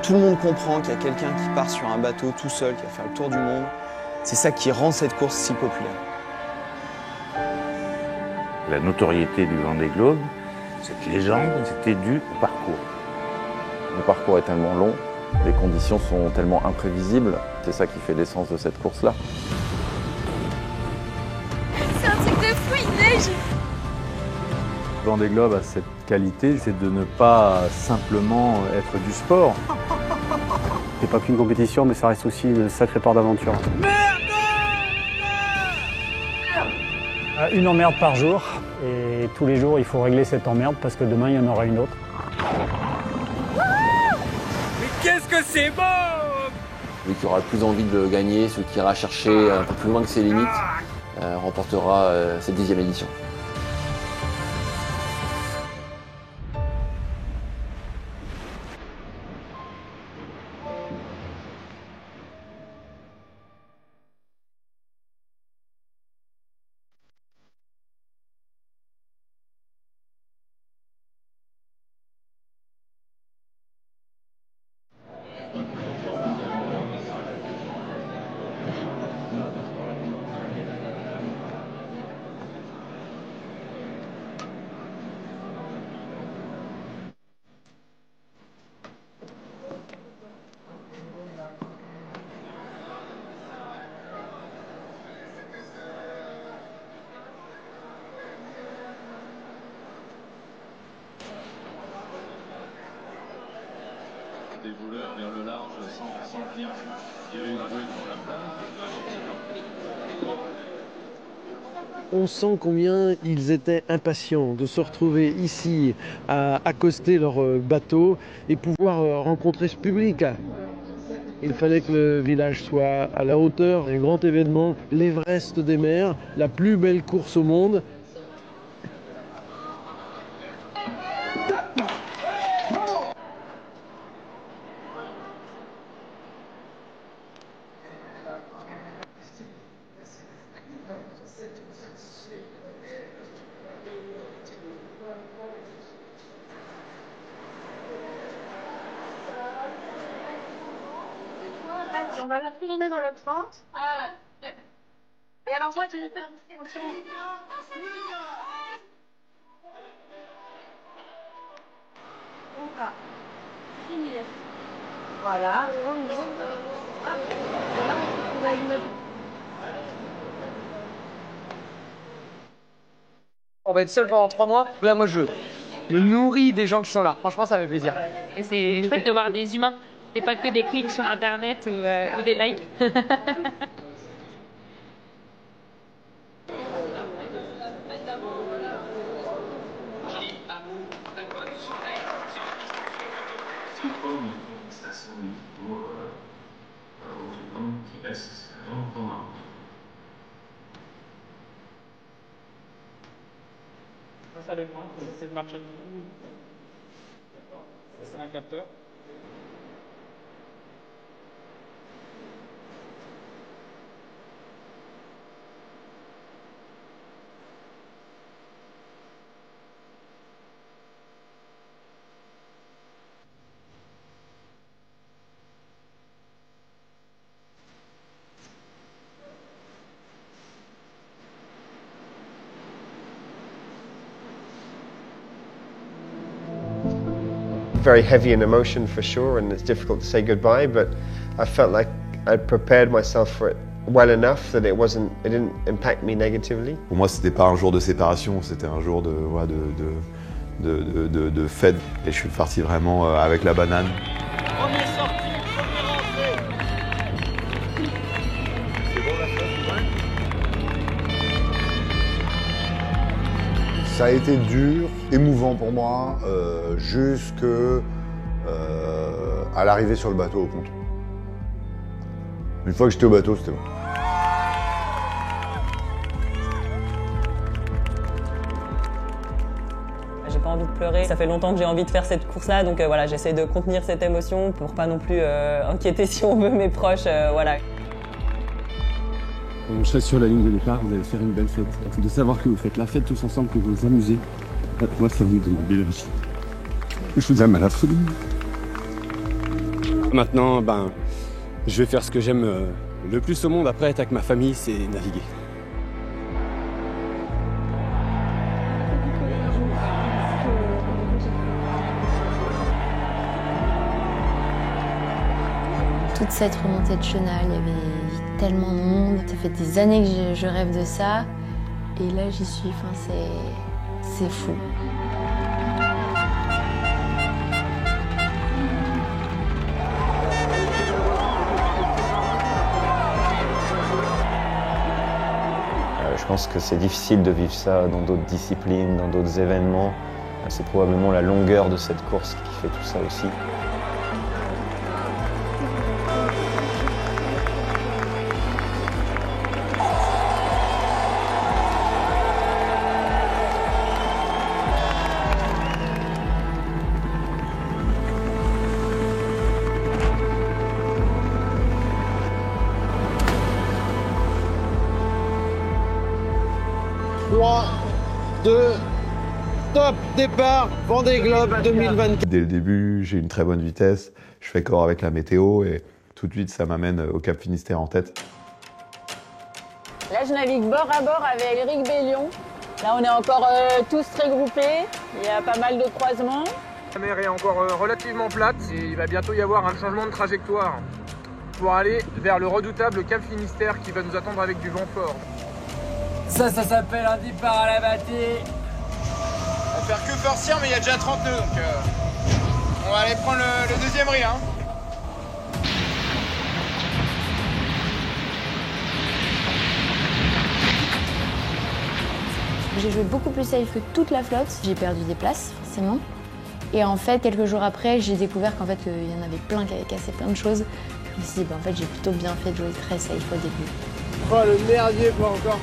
tout le monde comprend qu'il y a quelqu'un qui part sur un bateau tout seul, qui va faire le tour du monde. C'est ça qui rend cette course si populaire. La notoriété du Vendée Globe, cette légende, c'était dû au parcours. Le parcours est tellement long, les conditions sont tellement imprévisibles, c'est ça qui fait l'essence de cette course-là. C'est un truc de fou, il neige! Le Vendée Globe a cette qualité, c'est de ne pas simplement être du sport. C'est pas qu'une compétition, mais ça reste aussi une sacrée part d'aventure. Une emmerde par jour, et tous les jours il faut régler cette emmerde parce que demain il y en aura une autre. Mais qu'est-ce que c'est beau! Celui qui aura le plus envie de gagner, celui qui ira chercher un peu plus loin que ses limites, remportera cette 10e édition. Des voleurs vers le large sans venir. Il y avait une rue dans la plage. On sent combien ils étaient impatients de se retrouver ici, à accoster leur bateau et pouvoir rencontrer ce public. Il fallait que le village soit à la hauteur d'un grand événement, l'Everest des mers, la plus belle course au monde. On va la tourner dans l'autre sens. Et alors moi, tu fais voilà. On va être seul pendant 3 mois. Là, moi, je me nourris des gens qui sont là. Franchement, ça fait plaisir. Et c'est chouette de voir des humains. Et pas que des clics sur Internet ou des likes. Ça dépend, c'est le marché. C'est un capteur. Very heavy in emotion for sure, and it's difficult to say goodbye, but I felt like I'd prepared myself for it well enough that it didn't impact me negatively. Pour moi, c'était pas un jour de séparation, c'était un jour de fête, et je suis parti vraiment avec la banane. Première sortie, première entrée. C'est bon la flotte, Ça a été dur, émouvant pour moi, jusque à l'arrivée sur le bateau au compte. Une fois que j'étais au bateau, c'était bon. J'ai pas envie de pleurer, ça fait longtemps que j'ai envie de faire cette course-là, donc voilà, j'essaie de contenir cette émotion pour pas non plus inquiéter si on veut mes proches, voilà. On chasse sur la ligne de départ, vous allez faire une belle fête. De savoir que vous faites la fête tous ensemble, que vous vous amusez, moi ça vous donne de l'énergie. Je vous aime à la folie. Maintenant, je vais faire ce que j'aime le plus au monde après être avec ma famille, c'est naviguer. Toute cette remontée de chenal, il y avait tellement de monde. Ça fait des années que je rêve de ça. Et là, j'y suis. Enfin, c'est fou. Je pense que c'est difficile de vivre ça dans d'autres disciplines, dans d'autres événements. C'est probablement la longueur de cette course qui fait tout ça aussi. Top, départ, Vendée Globe 2024. Dès le début, j'ai une très bonne vitesse, je fais corps avec la météo et tout de suite ça m'amène au Cap Finistère en tête. Là, je navigue bord à bord avec Eric Bellion. Là, on est encore tous très groupés. Il y a pas mal de croisements. La mer est encore relativement plate et il va bientôt y avoir un changement de trajectoire pour aller vers le redoutable Cap Finistère qui va nous attendre avec du vent fort. Ça s'appelle un départ à la bâtée. On va faire que forcir, mais il y a déjà 30 nœuds, donc on va aller prendre le deuxième riz. Hein. J'ai joué beaucoup plus safe que toute la flotte. J'ai perdu des places, forcément. Et en fait, quelques jours après, j'ai découvert qu'en fait, il y en avait plein qui avaient cassé plein de choses. Je me suis dit, en fait, j'ai plutôt bien fait de jouer très safe au début. Oh, le merdier, pas encore.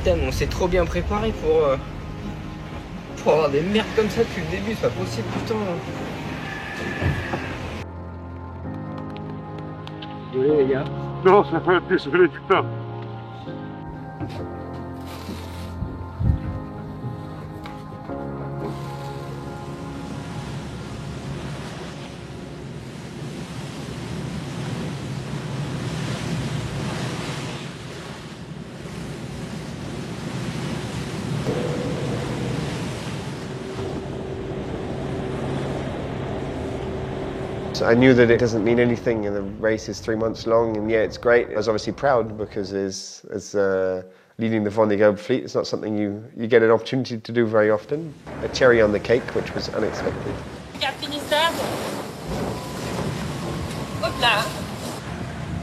Putain, on s'est trop bien préparé pour avoir des merdes comme ça depuis le début, c'est pas possible, putain. Désolé les gars. Non, ça va, désolé putain. I knew that it doesn't mean anything and the race is 3 months long and yeah, it's great. I was obviously proud because as leading the Vendée Globe fleet, it's not something you get an opportunity to do very often. A cherry on the cake, which was unexpected. Cap Finistère. Hop là.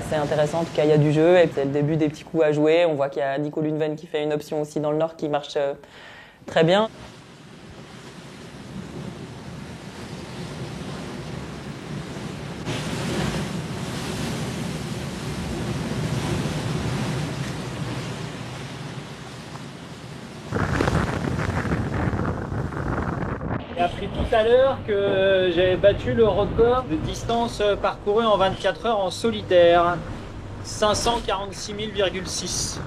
C'est intéressant, en tout cas il y a du jeu et c'est le début des petits coups à jouer. On voit qu'il y a Nico Lunven qui fait une option aussi dans le nord qui marche très bien. J'ai appris tout à l'heure que j'avais battu le record de distance parcourue en 24 heures en solitaire. 546 000,6.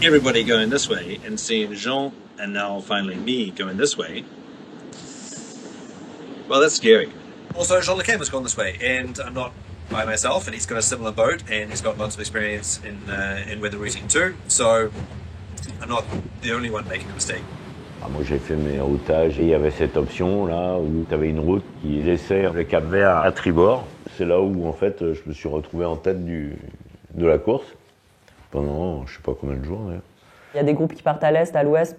Everybody going this way and seeing Jean and now finally me going this way. Well, that's scary. Also, Jean Lequesne was going this way, and I'm not by myself, and he's got a similar boat, and he's got lots of experience in weather routing too, so I'm not the only one making a mistake. Moi j'ai fait mes routages et il y avait cette option là où tu avais une route qui laissait le Cap Vert à tribord. C'est là où en fait je me suis retrouvé en tête de la course pendant je sais pas combien de jours d'ailleurs. Il y a des groupes qui partent à l'est, à l'ouest.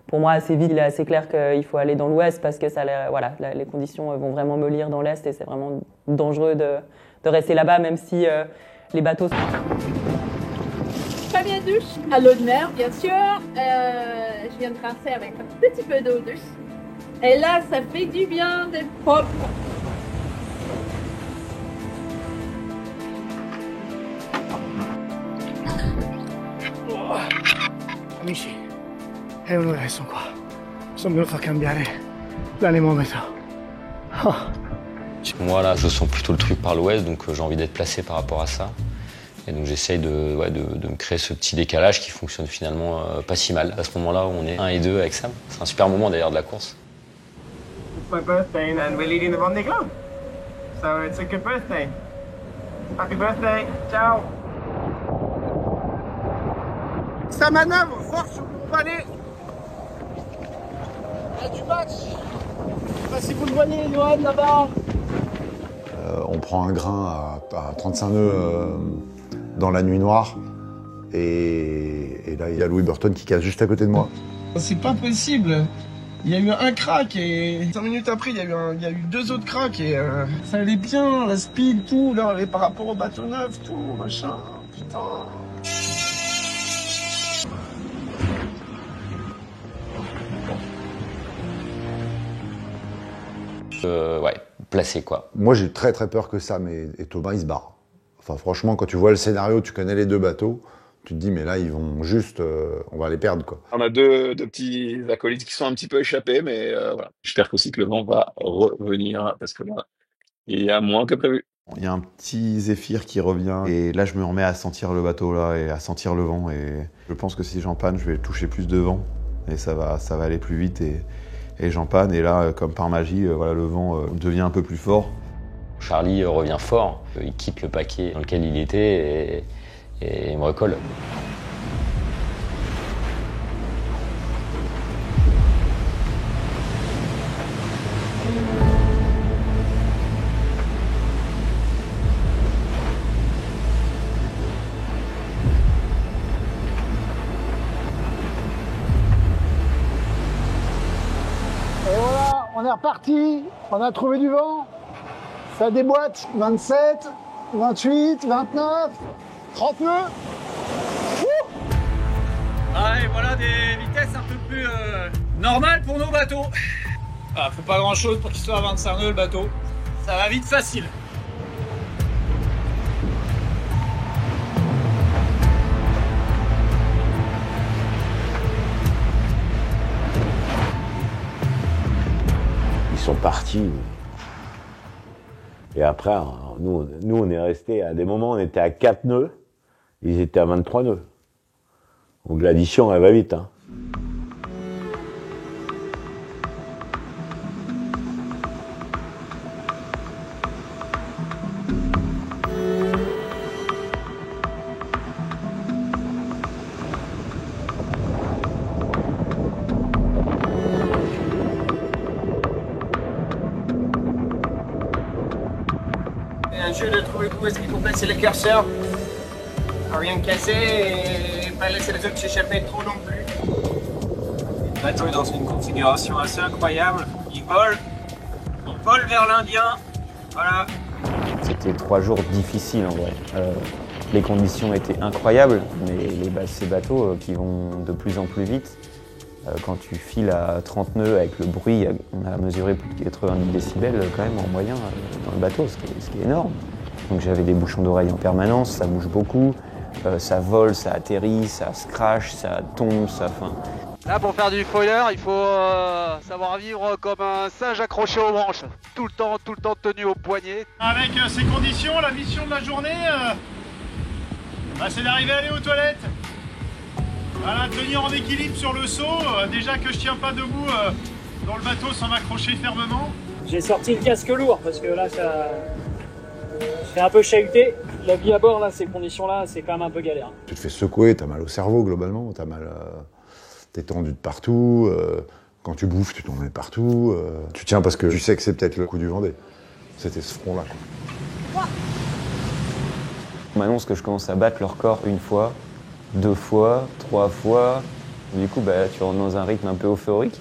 Pour moi, assez vite, il est assez clair qu'il faut aller dans l'ouest parce que ça, voilà, les conditions vont vraiment me lire dans l'est et c'est vraiment dangereux de rester là-bas, même si les bateaux... Première douche à l'eau de mer, bien sûr. Je viens de tracer avec un petit peu d'eau douce. Et là, ça fait du bien d'être propre. Amici, è un adesso qua. Sono venuto a cambiare l'anemometro. Oh. Moi là, je sens plutôt le truc par l'ouest, donc j'ai envie d'être placé par rapport à ça. Et donc j'essaye de me créer ce petit décalage qui fonctionne finalement pas si mal. À ce moment-là où on est 1 et 2 avec Sam. C'est un super moment d'ailleurs de la course. It's my birthday and we're leading the Vendée Globe. So it's a good birthday. Happy birthday. Ciao. Sa manœuvre, force sur mon palais. Il y a du match. Je sais pas si vous le voyez, Johan, là-bas. On prend un grain à 35 nœuds dans la nuit noire. Et là, il y a Louis Burton qui casse juste à côté de moi. C'est pas possible. Il y a eu un crack et 5 minutes après, il y a eu 2 autres cracks et ça allait bien, la speed, tout, là, par rapport au bateau neuf, tout, machin, putain. Ouais, placé quoi. Moi, j'ai très peur que Sam et Thomas, ils se barrent. Enfin, franchement, quand tu vois le scénario, tu connais les 2 bateaux, tu te dis, mais là, ils vont juste... on va les perdre, quoi. On a deux petits acolytes qui sont un petit peu échappés, mais voilà. J'espère aussi que le vent va revenir, parce que là, il y a moins que prévu. Il y a un petit zéphyr qui revient, et là, je me remets à sentir le bateau, là, et à sentir le vent, et je pense que si j'en panne, je vais toucher plus de vent, et ça va aller plus vite, et j'en panne, et là, comme par magie, voilà, le vent devient un peu plus fort. Charlie revient fort, il quitte le paquet dans lequel il était et il me recolle. Et voilà, on est reparti, on a trouvé du vent. Ça déboîte, 27, 28, 29, 30 nœuds. Allez, voilà des vitesses un peu plus normales pour nos bateaux. Ah, faut pas grand chose pour qu'il soit à 25 nœuds le bateau. Ça va vite facile. Ils sont partis. Et après, nous on est restés, à des moments, on était à 4 nœuds, ils étaient à 23 nœuds. Donc l'addition, elle va vite. Hein. Un jeu de trouver où est-ce qu'il faut placer le curseur. Rien casser et pas laisser les autres s'échapper trop non plus. Le bateau est dans une configuration assez incroyable. Il vole vers l'Indien. Voilà. C'était 3 jours difficiles en vrai. Les conditions étaient incroyables, mais ces bateaux qui vont de plus en plus vite, quand tu files à 30 nœuds avec le bruit, on a mesuré plus de 90 décibels quand même en moyen dans le bateau, ce qui est énorme. Donc j'avais des bouchons d'oreille en permanence, ça bouge beaucoup, ça vole, ça atterrit, ça se crache, ça tombe, ça... Là, pour faire du foiler, il faut savoir vivre comme un singe accroché aux branches. Tout le temps tenu au poignet. Avec ces conditions, la mission de la journée, c'est d'arriver à aller aux toilettes. Voilà, tenir en équilibre sur le saut. Déjà que je tiens pas debout dans le bateau sans m'accrocher fermement. J'ai sorti le casque lourd parce que là, ça... je fais un peu chahuté. La vie à bord, là, ces conditions-là, c'est quand même un peu galère. Tu te fais secouer, t'as mal au cerveau globalement, t'es tendu de partout, quand tu bouffes, tu t'en mets partout. Tu tiens parce que tu sais que c'est peut-être le coup du Vendée. C'était ce front-là, quoi. On m'annonce que je commence à battre le record 1 fois, 2 fois, 3 fois. Du coup, tu rentres dans un rythme un peu euphorique.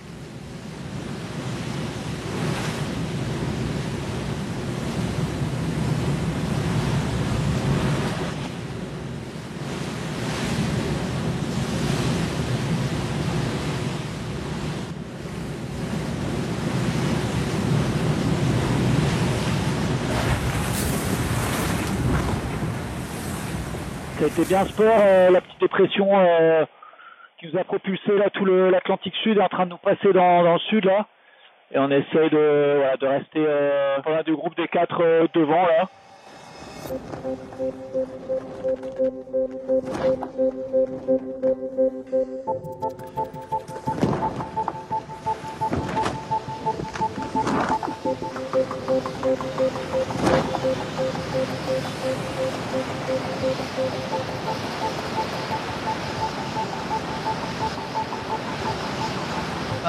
Ça a été bien sport, la petite dépression qui nous a propulsé là, tout l'Atlantique Sud est en train de nous passer dans le sud là. Et on essaye de rester dans un du groupe des 4 devant là.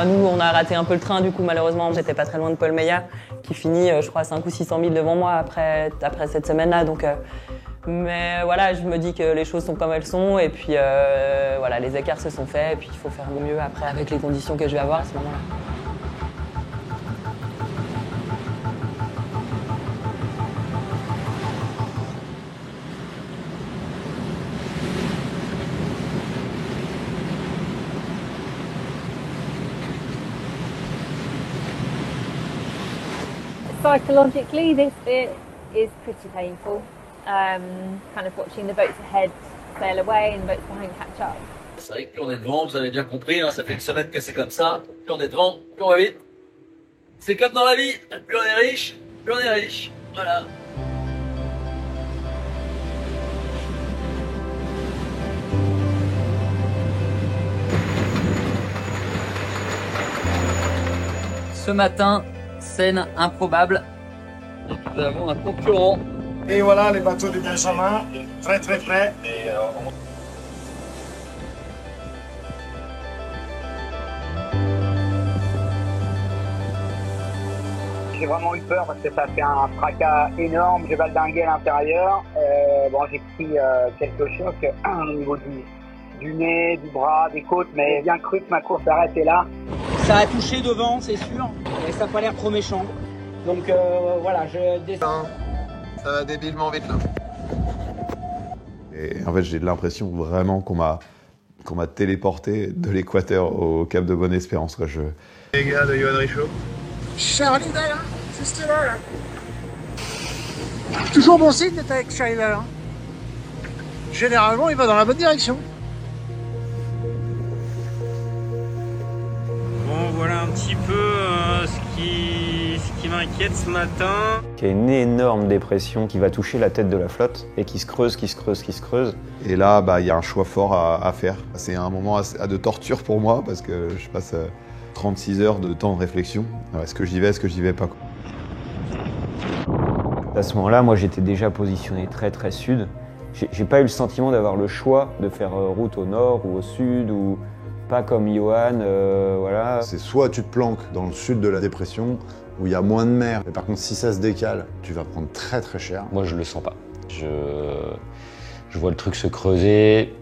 Nous, on a raté un peu le train, du coup, malheureusement, j'étais pas très loin de Paul Meillat, qui finit, je crois, 500 ou 600 000 devant moi après cette semaine-là. Donc, mais voilà, je me dis que les choses sont comme elles sont, et puis voilà, les écarts se sont faits, et puis il faut faire mieux après avec les conditions que je vais avoir à ce moment-là. Psychologically, this bit is pretty painful. Kind of watching the boats ahead sail away and the boats behind catch up. C'est vrai que plus on est devant, vous avez bien compris, hein, ça fait une semaine que c'est comme ça. Plus on est devant, plus on va vite. C'est comme dans la vie, plus on est riche, plus on est riche. Voilà. Ce matin, scène improbable. Nous avons un concurrent. Et voilà les bateaux du Benjamin, très très près. J'ai vraiment eu peur parce que ça fait un fracas énorme, j'ai valdingué à l'intérieur. Bon, j'ai pris quelques chocs au niveau du nez, du bras, des côtes, mais j'ai bien cru que ma course arrêtait là. Ça a touché devant, c'est sûr, et ça n'a pas l'air trop méchant. Donc voilà, je descends. Ça va débilement vite là. Et en fait, j'ai l'impression vraiment qu'on m'a téléporté de l'Équateur au Cap de Bonne-Espérance. Les gars de Johan Richaud. Charlie là, juste là. Toujours bon signe d'être avec Charlie là. Généralement, il va dans la bonne direction. Bon, voilà un petit peu ce qui m'inquiète ce matin. Il y a une énorme dépression qui va toucher la tête de la flotte et qui se creuse, qui se creuse, qui se creuse. Et là, il y a un choix fort à faire. C'est un moment de torture pour moi parce que je passe 36 heures de temps de réflexion. Est-ce que j'y vais, est-ce que j'y vais pas? À ce moment-là, moi j'étais déjà positionné très très sud. J'ai pas eu le sentiment d'avoir le choix de faire route au nord ou au sud ou pas comme Johan, voilà. C'est soit tu te planques dans le sud de la dépression où il y a moins de mer, mais par contre si ça se décale, tu vas prendre très très cher. Moi je le sens pas. Je vois le truc se creuser,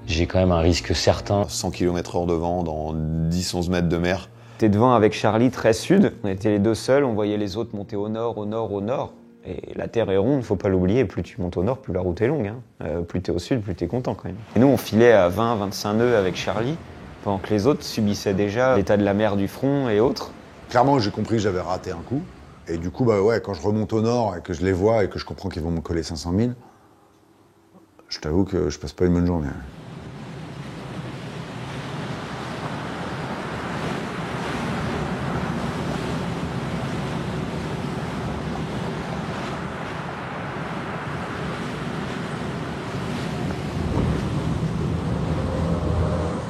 j'ai quand même un risque certain. 100 km/h de vent dans 10-11 mètres de mer. T'es devant avec Charlie très sud, on était les deux seuls, on voyait les autres monter au nord, au nord, au nord. Et la Terre est ronde, faut pas l'oublier, plus tu montes au nord, plus la route est longue. Hein. Plus t'es au sud, plus t'es content quand même. Et nous on filait à 20-25 nœuds avec Charlie, pendant que les autres subissaient déjà l'état de la mer du front et autres. Clairement, j'ai compris que j'avais raté un coup. Et du coup, ouais, quand je remonte au nord et que je les vois et que je comprends qu'ils vont me coller 500 000, je t'avoue que je passe pas une bonne journée.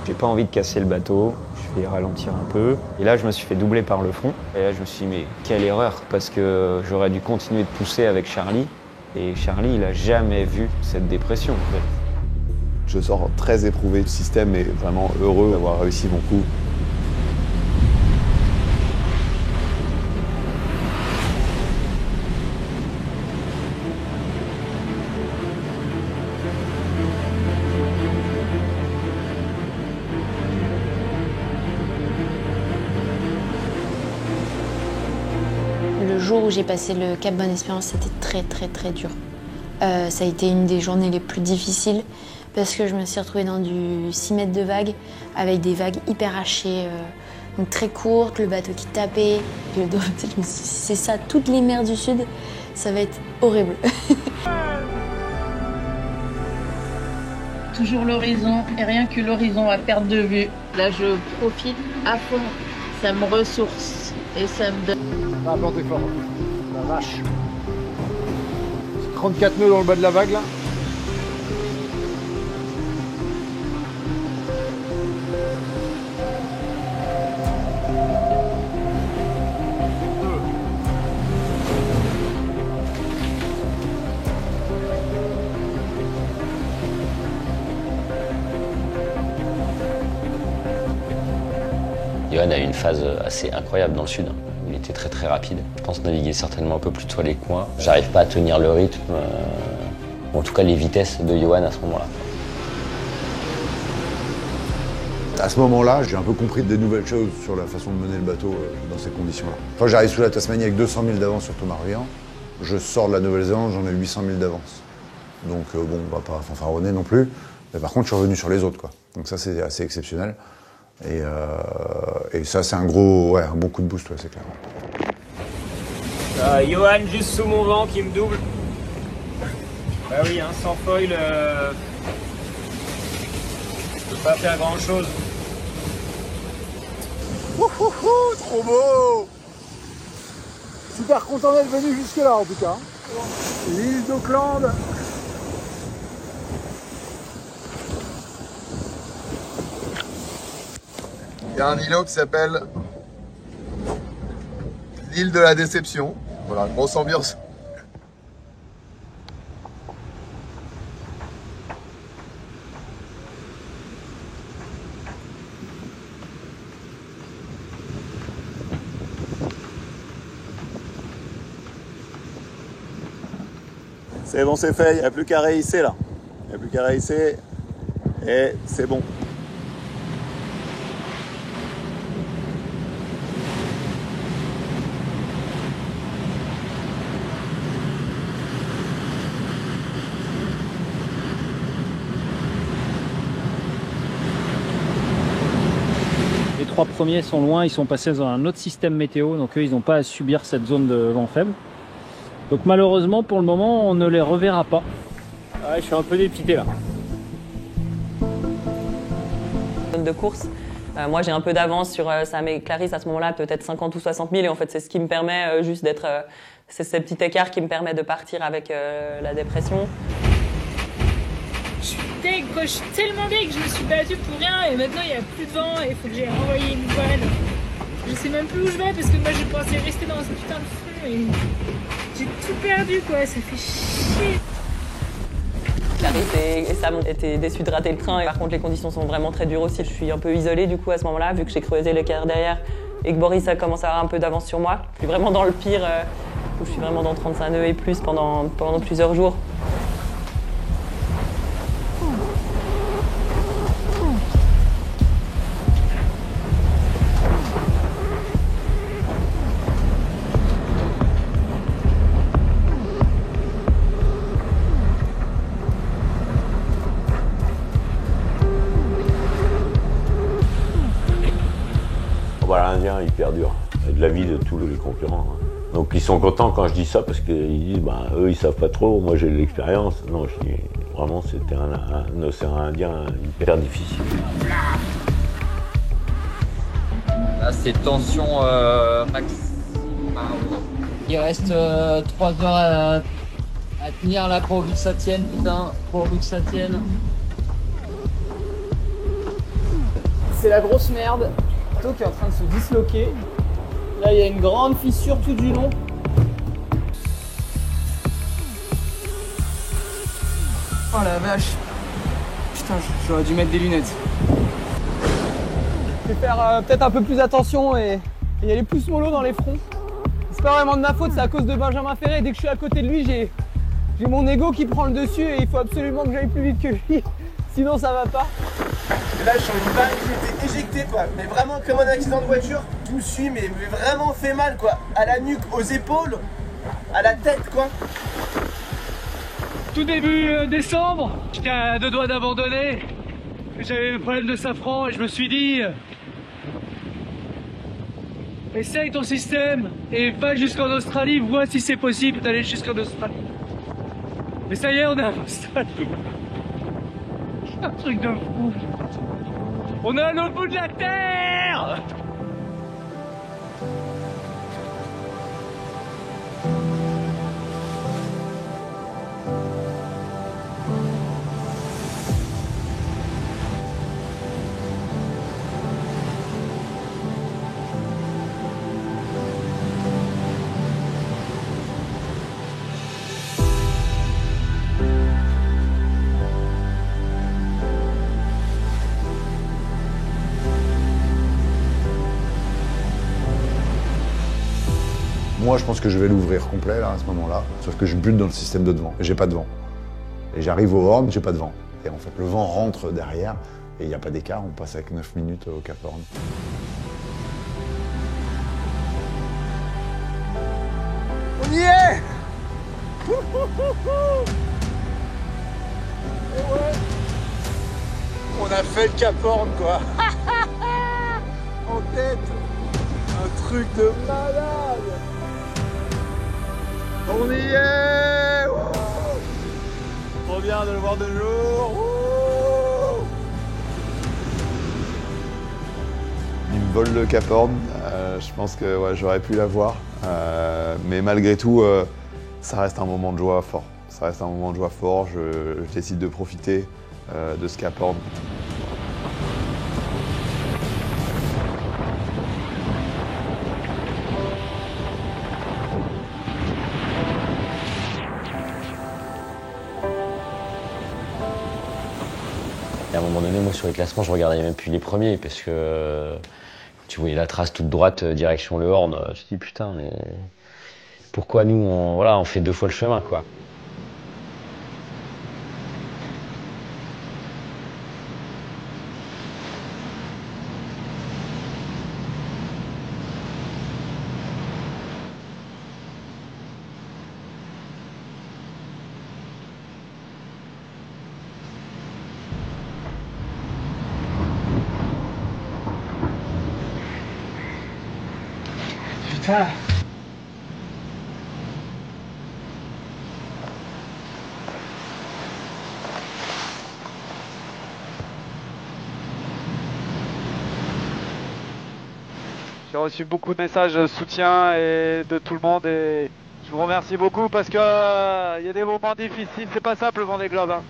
J'ai pas envie de casser le bateau, je vais ralentir un peu. Et là, je me suis fait doubler par le front. Et là, je me suis dit, mais quelle erreur, parce que j'aurais dû continuer de pousser avec Charlie. Et Charlie, il a jamais vu cette dépression, en fait. Je sors très éprouvé du système et vraiment heureux d'avoir réussi mon coup. Le jour où j'ai passé le Cap Bonne-Espérance, c'était très très très dur. Ça a été une des journées les plus difficiles parce que je me suis retrouvée dans du 6 mètres de vagues avec des vagues hyper hachées, donc très courtes, le bateau qui tapait. Je me suis dit, si c'est ça, toutes les mers du Sud, ça va être horrible. toujours l'horizon et rien que l'horizon à perte de vue. Là, je profite à fond. Ça me ressource et ça me donne. Ça a planté fort. La vache. 34 nœuds dans le bas de la vague là. Johan a eu une phase assez incroyable dans le sud. Il était très très rapide. Je pense naviguer certainement un peu plus tôt les coins. J'arrive pas à tenir le rythme, ou en tout cas les vitesses de Johan à ce moment-là. À ce moment-là, j'ai un peu compris des nouvelles choses sur la façon de mener le bateau dans ces conditions-là. Quand j'arrive sous la Tasmanie avec 200 000 d'avance sur Thomas Ruyant, je sors de la Nouvelle-Zélande, j'en ai 800 000 d'avance. Donc bon, on va pas fanfaronner non plus. Mais par contre, je suis revenu sur les autres, quoi. Donc ça, c'est assez exceptionnel. Et ça, c'est un bon coup de boost, ouais, c'est clair. Johan juste sous mon vent qui me double. Bah oui, hein, sans foil, je peux pas faire grand chose. Wouhouhou, trop beau! Super content d'être venu jusque là en tout cas. L'île d'Auckland. Il y a un îlot qui s'appelle l'île de la déception. Voilà, grosse ambiance. C'est bon, c'est fait, il n'y a plus qu'à réhisser là. Il n'y a plus qu'à réhisser et c'est bon. Les 3 premiers sont loin, ils sont passés dans un autre système météo, donc eux ils n'ont pas à subir cette zone de vent faible. Donc malheureusement pour le moment on ne les reverra pas. Ouais, je suis un peu dépité là. Zone de course, moi j'ai un peu d'avance sur Sam et Clarisse à ce moment-là, peut-être 50 ou 60 000 et en fait c'est ce qui me permet juste d'être, c'est ce petit écart qui me permet de partir avec la dépression. Je suis deg, quoi. Je suis tellement deg, je me suis battue pour rien et maintenant il n'y a plus de vent et il faut que j'aille renvoyer une voile. Je sais même plus où je vais parce que moi je pensais rester dans ce putain de fond et j'ai tout perdu quoi, ça fait chier. Clarisse et Sam étaient déçus de rater le train et par contre les conditions sont vraiment très dures aussi. Je suis un peu isolée du coup à ce moment-là vu que j'ai creusé l'écart derrière et que Boris a commencé à avoir un peu d'avance sur moi. Je suis vraiment dans le pire où je suis vraiment dans 35 nœuds et plus pendant plusieurs jours. Voilà, l'Indien hyper dur, de la vie de tous les concurrents. Donc ils sont contents quand je dis ça parce qu'ils disent, bah, eux ils savent pas trop, moi j'ai de l'expérience. Non, je dis, vraiment c'était un océan Indien hyper difficile. Là c'est tension max. Il reste 3 heures à tenir là pourvu que ça tienne, putain, pourvu que ça tienne. C'est la grosse merde. Le bateau qui est en train de se disloquer. Là il y a une grande fissure tout du long. Oh la vache. Putain, j'aurais dû mettre des lunettes. Je vais faire peut-être un peu plus attention et y aller plus mollo dans les fronts. C'est pas vraiment de ma faute, c'est à cause de Benjamin Ferré. Dès que je suis à côté de lui, j'ai mon ego qui prend le dessus et il faut absolument que j'aille plus vite que lui. Sinon ça va pas. Et là, je suis en une vague, j'ai été éjecté quoi. Mais vraiment comme un accident de voiture. Tout me suit, mais vraiment fait mal quoi. À la nuque, aux épaules, à la tête quoi. Tout début décembre, j'étais à 2 doigts d'abandonner. J'avais le problème de safran et je me suis dit essaye ton système et va jusqu'en Australie, vois si c'est possible d'aller jusqu'en Australie. Mais ça y est, on est à Australie. Un truc de fou. On est à l'autre bout de la terre. Moi, je pense que je vais l'ouvrir complet là, à ce moment-là, sauf que je bute dans le système de devant, et j'ai pas de vent. Et j'arrive au Horn, j'ai pas de vent. Et en fait, le vent rentre derrière, et il n'y a pas d'écart, on passe avec 9 minutes au Cap Horn. On y est. On a fait le Cap Horn, quoi. En tête. Un truc de malade. On y est. Trop bien de le voir de jour. Il me vole le Cap Horn. Je pense que ouais, j'aurais pu l'avoir. Mais malgré tout, ça reste un moment de joie fort. Ça reste un moment de joie fort. Je décide de profiter de ce Cap Horn. Et à un moment donné, moi sur les classements, je regardais même plus les premiers parce que tu voyais la trace toute droite direction le Horn. Je me suis dit putain, mais pourquoi nous, on fait 2 fois le chemin, quoi. Putain. J'ai reçu beaucoup de messages de soutien et de tout le monde et je vous remercie beaucoup parce que y a des moments difficiles, c'est pas simple le Vendée Globe. Hein.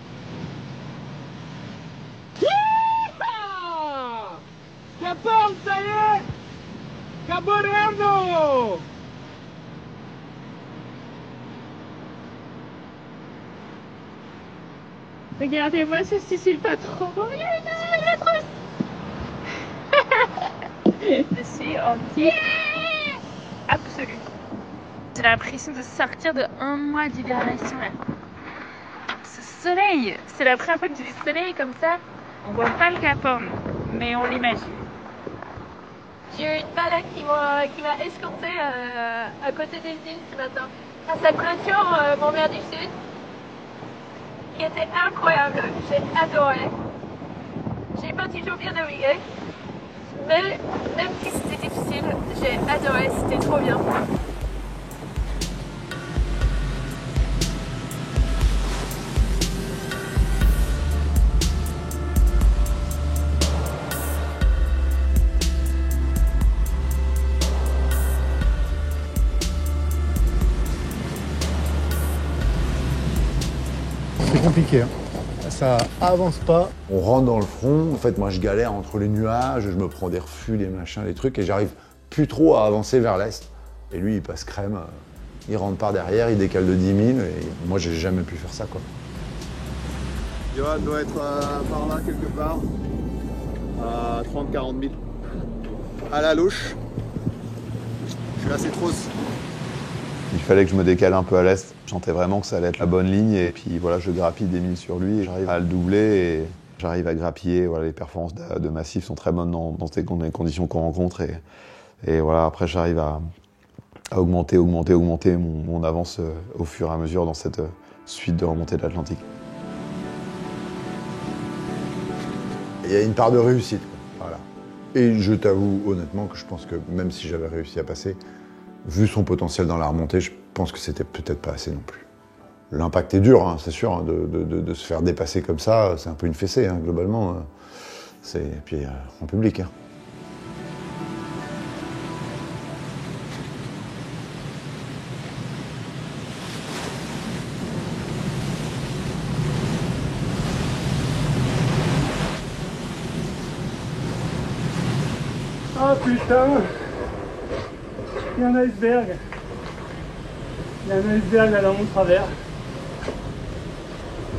Cap Horn, ça y est. Caborano. Regardez-moi ceci, c'est le patron. Regardez la trousse. Je suis en vie absolue. J'ai l'impression de sortir de 1 mois d'hibernation là. Ce soleil, c'est la première fois que j'ai du soleil comme ça. On voit pas le Cap Horn, mais on l'imagine. J'ai eu une balade qui m'a escorté à côté des îles ce matin. À sa clôture, mon mer du Sud, qui était incroyable. J'ai adoré. J'ai pas du tout bien navigué. Mais même si c'était difficile, j'ai adoré, c'était trop bien. C'est compliqué, hein. Ça avance pas. On rentre dans le front, en fait moi je galère entre les nuages, je me prends des refus, des machins, des trucs, et j'arrive plus trop à avancer vers l'est. Et lui il passe crème, il rentre par derrière, il décale de 10 000, et moi j'ai jamais pu faire ça, quoi. Johan doit être par là quelque part, à 30-40 000. À la louche. Je suis assez trousse. Il fallait que je me décale un peu à l'est. Je sentais vraiment que ça allait être la bonne ligne et puis voilà, je grappille des milles sur lui et j'arrive à le doubler et j'arrive à grappiller. Voilà, les performances de Massif sont très bonnes dans les conditions qu'on rencontre et voilà, après j'arrive à augmenter mon avance au fur et à mesure dans cette suite de remontée de l'Atlantique. Il y a une part de réussite, quoi. Voilà. Et je t'avoue honnêtement que je pense que même si j'avais réussi à passer, vu son potentiel dans la remontée, je pense que c'était peut-être pas assez non plus. L'impact est dur, hein, c'est sûr, hein, de se faire dépasser comme ça, c'est un peu une fessée, hein, globalement. Et puis en public. Hein. Ah putain, il y a un iceberg. Il y a un iceberg là dans mon travers.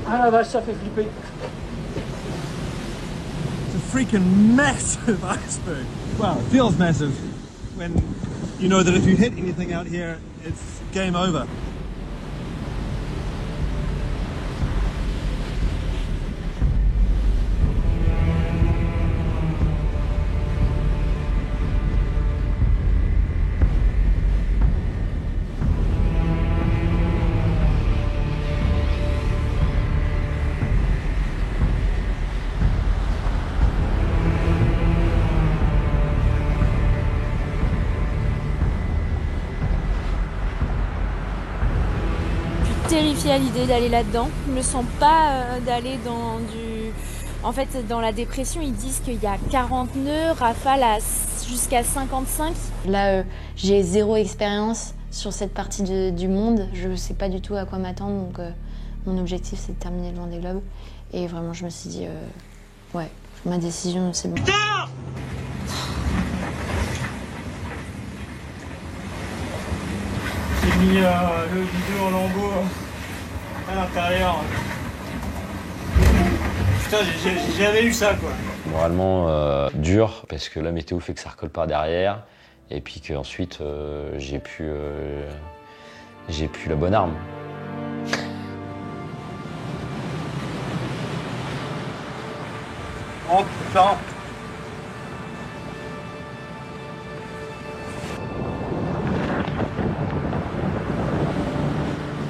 Ah la vache, ça fait flipper. It's a freaking massive iceberg. Well, it feels massive when you know that if you hit anything out here, it's game over. Terrifiée à l'idée d'aller là-dedans. Je me sens pas d'aller dans du... En fait, dans la dépression, ils disent qu'il y a 40 nœuds, rafale jusqu'à 55. Là, j'ai zéro expérience sur cette partie du monde. Je sais pas du tout à quoi m'attendre, donc mon objectif, c'est de terminer le Vendée Globe. Et vraiment, je me suis dit, ouais, ma décision, c'est bon. J'ai mis le vidéo en lambeaux à l'intérieur. Putain, j'ai jamais eu ça quoi. Moralement dur, parce que la météo fait que ça recolle par derrière, et puis qu'ensuite j'ai plus la bonne arme. Oh putain.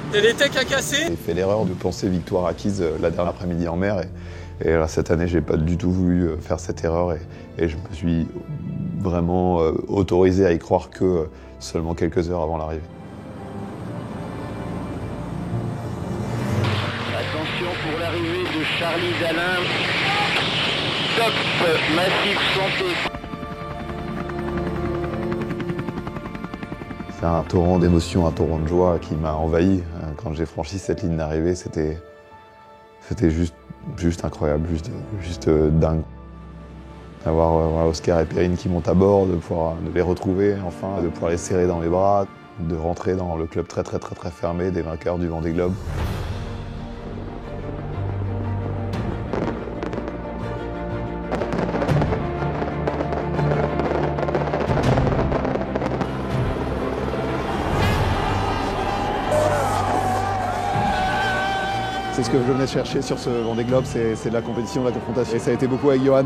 T'as des techs à casser? J'ai fait l'erreur de penser victoire acquise la dernière après-midi en mer. Et là, cette année, j'ai pas du tout voulu faire cette erreur. Et je me suis vraiment autorisé à y croire que seulement quelques heures avant l'arrivée. Attention pour l'arrivée de Charlie Dalin. Top, Massif Santé. C'est un torrent d'émotions, un torrent de joie qui m'a envahi. Quand j'ai franchi cette ligne d'arrivée, c'était juste incroyable, juste dingue. D'avoir Oscar et Perrine qui montent à bord, de pouvoir les retrouver enfin, de pouvoir les serrer dans mes bras, de rentrer dans le club très fermé des vainqueurs du Vendée Globe. C'est ce que je venais chercher sur ce Vendée Globe, c'est de la compétition, de la confrontation. Et ça a été beaucoup avec Johan.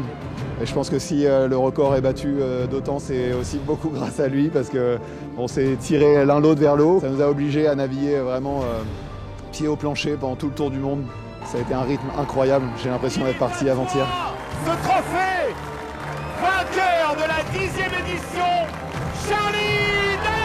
Et je pense que si le record est battu d'autant, c'est aussi beaucoup grâce à lui, parce qu'on s'est tiré l'un l'autre vers le haut. Ça nous a obligés à naviguer vraiment pied au plancher pendant tout le tour du monde. Ça a été un rythme incroyable. J'ai l'impression d'être parti avant-hier. Ce trophée, vainqueur de la 10e édition, Charlie Dalin.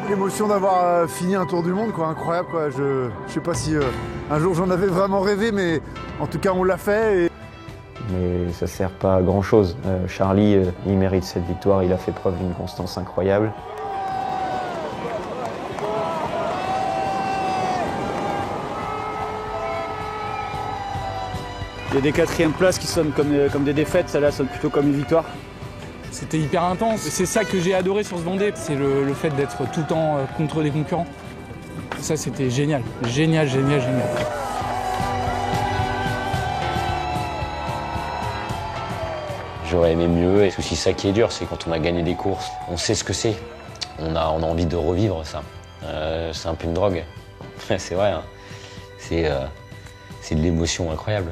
L'émotion d'avoir fini un tour du monde, quoi, incroyable, quoi. Je sais pas si un jour j'en avais vraiment rêvé, mais en tout cas on l'a fait. Et... Mais ça sert pas à grand chose. Charlie, il mérite cette victoire, il a fait preuve d'une constance incroyable. Il y a des 4e places qui sonnent comme des défaites, celle-là sonne plutôt comme une victoire. C'était hyper intense. C'est ça que j'ai adoré sur ce Vendée, c'est le fait d'être tout le temps contre des concurrents. Ça, c'était génial. Génial. J'aurais aimé mieux, et c'est aussi ça qui est dur, c'est quand on a gagné des courses, on sait ce que c'est. On a envie de revivre ça. C'est un peu une drogue. C'est vrai, hein. C'est de l'émotion incroyable.